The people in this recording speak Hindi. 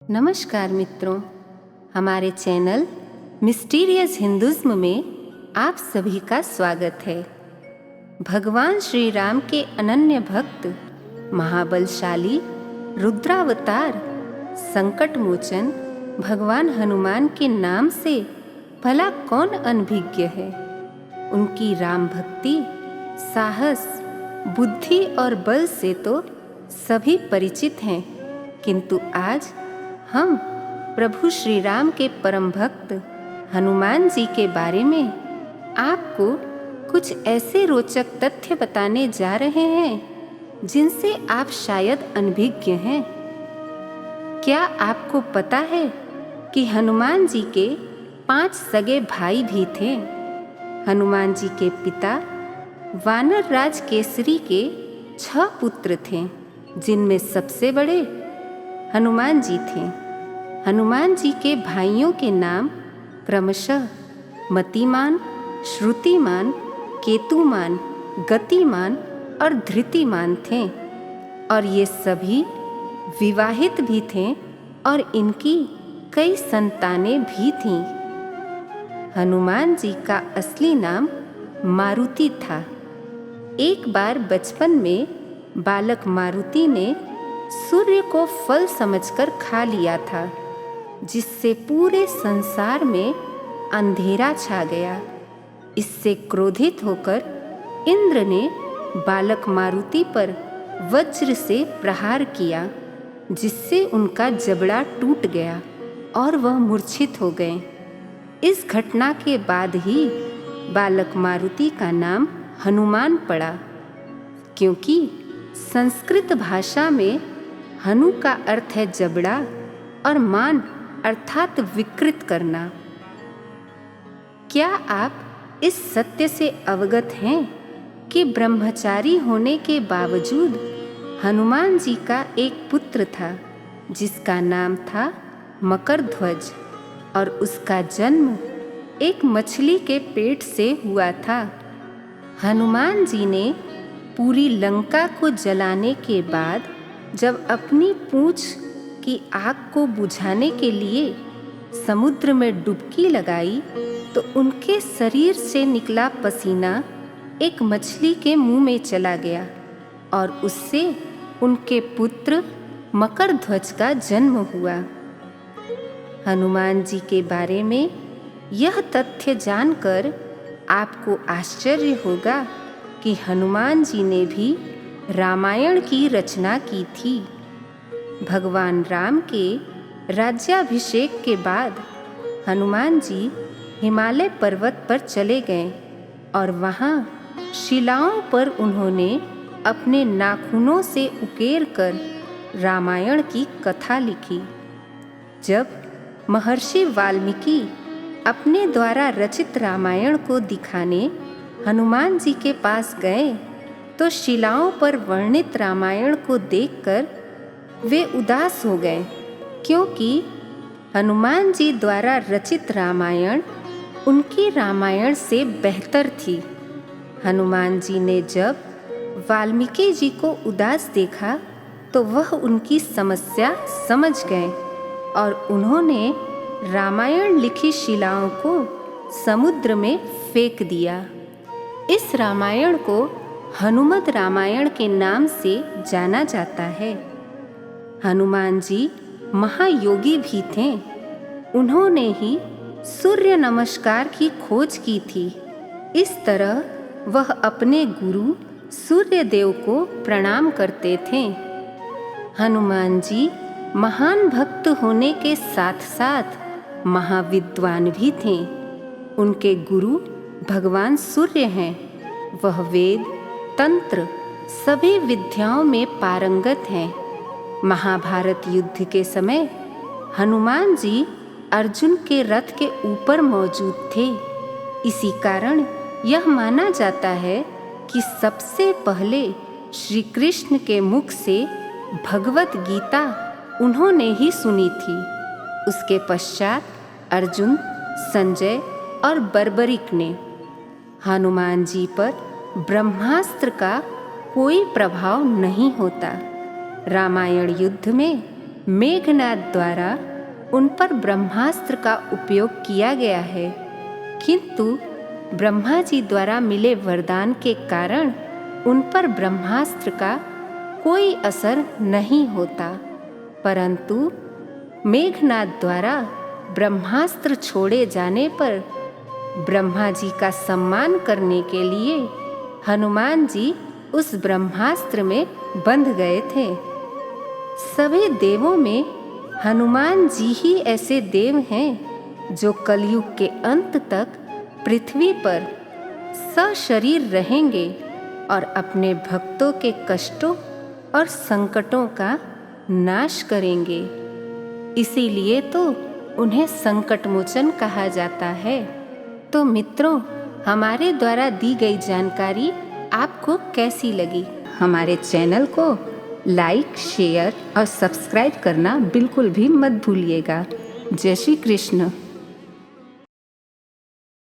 नमस्कार मित्रों, हमारे चैनल मिस्टीरियस हिंदुज्म में आप सभी का स्वागत है। भगवान श्री राम के अनन्य भक्त, महाबलशाली रुद्रावतार, संकट मोचन भगवान हनुमान के नाम से भला कौन अनभिज्ञ है। उनकी राम भक्ति, साहस, बुद्धि और बल से तो सभी परिचित हैं, किंतु आज हम प्रभु श्री राम के परम भक्त हनुमान जी के बारे में आपको कुछ ऐसे रोचक तथ्य बताने जा रहे हैं जिनसे आप शायद अनभिज्ञ हैं। क्या आपको पता है कि हनुमान जी के 5 सगे भाई भी थे। हनुमान जी के पिता वानर राज केसरी के 6 पुत्र थे, जिनमें सबसे बड़े हनुमान जी थे। हनुमान जी के भाइयों के नाम क्रमशः मतिमान, श्रुतिमान, केतुमान, गतिमान और धृतिमान थे, और ये सभी विवाहित भी थे और इनकी कई संतानें भी थीं। हनुमान जी का असली नाम मारुति था। एक बार बचपन में बालक मारुति ने सूर्य को फल समझकर खा लिया था, जिससे पूरे संसार में अंधेरा छा गया। इससे क्रोधित होकर इंद्र ने बालक मारुति पर वज्र से प्रहार किया, जिससे उनका जबड़ा टूट गया और वह मूर्छित हो गए। इस घटना के बाद ही बालक मारुति का नाम हनुमान पड़ा, क्योंकि संस्कृत भाषा में हनु का अर्थ है जबड़ा और मान अर्थात विकृत करना। क्या आप इस सत्य से अवगत हैं कि ब्रह्मचारी होने के बावजूद हनुमान जी का एक पुत्र था, जिसका नाम था मकरध्वज, और उसका जन्म एक मछली के पेट से हुआ था। हनुमान जी ने पूरी लंका को जलाने के बाद जब अपनी पूंछ की आग को बुझाने के लिए समुद्र में डुबकी लगाई, तो उनके शरीर से निकला पसीना एक मछली के मुंह में चला गया और उससे उनके पुत्र मकरध्वज का जन्म हुआ। हनुमान जी के बारे में यह तथ्य जानकर आपको आश्चर्य होगा कि हनुमान जी ने भी रामायण की रचना की थी। भगवान राम के राज्याभिषेक के बाद हनुमान जी हिमालय पर्वत पर चले गए और वहाँ शिलाओं पर उन्होंने अपने नाखूनों से उकेर कर रामायण की कथा लिखी। जब महर्षि वाल्मीकि अपने द्वारा रचित रामायण को दिखाने हनुमान जी के पास गए, तो शिलाओं पर वर्णित रामायण को देखकर वे उदास हो गए, क्योंकि हनुमान जी द्वारा रचित रामायण उनकी रामायण से बेहतर थी। हनुमान जी ने जब वाल्मीकि जी को उदास देखा, तो वह उनकी समस्या समझ गए और उन्होंने रामायण लिखी शिलाओं को समुद्र में फेंक दिया। इस रामायण को हनुमत रामायण के नाम से जाना जाता है। हनुमान जी महायोगी भी थे। उन्होंने ही सूर्य नमस्कार की खोज की थी। इस तरह वह अपने गुरु सूर्य देव को प्रणाम करते थे। हनुमान जी महान भक्त होने के साथ साथ महाविद्वान भी थे। उनके गुरु भगवान सूर्य हैं। वह वेद, तंत्र, सभी विद्याओं में पारंगत हैं। महाभारत युद्ध के समय हनुमान जी अर्जुन के रथ के ऊपर मौजूद थे। इसी कारण यह माना जाता है कि सबसे पहले श्री कृष्ण के मुख से भगवत गीता उन्होंने ही सुनी थी। उसके पश्चात अर्जुन, संजय और बर्बरिक ने। हनुमान जी पर ब्रह्मास्त्र का कोई प्रभाव नहीं होता। रामायण युद्ध में मेघनाद द्वारा उन पर ब्रह्मास्त्र का उपयोग किया गया है, किंतु ब्रह्मा जी द्वारा मिले वरदान के कारण उन पर ब्रह्मास्त्र का कोई असर नहीं होता, परंतु मेघनाद द्वारा ब्रह्मास्त्र छोड़े जाने पर ब्रह्मा जी का सम्मान करने के लिए हनुमान जी उस ब्रह्मास्त्र में बंध गए थे। सभी देवों में हनुमान जी ही ऐसे देव हैं जो कलयुग के अंत तक पृथ्वी पर सशरीर रहेंगे और अपने भक्तों के कष्टों और संकटों का नाश करेंगे। इसीलिए तो उन्हें संकट मोचन कहा जाता है। तो मित्रों, हमारे द्वारा दी गई जानकारी आपको कैसी लगी? हमारे चैनल को लाइक, शेयर और सब्सक्राइब करना बिल्कुल भी मत भूलिएगा। जय श्री कृष्ण।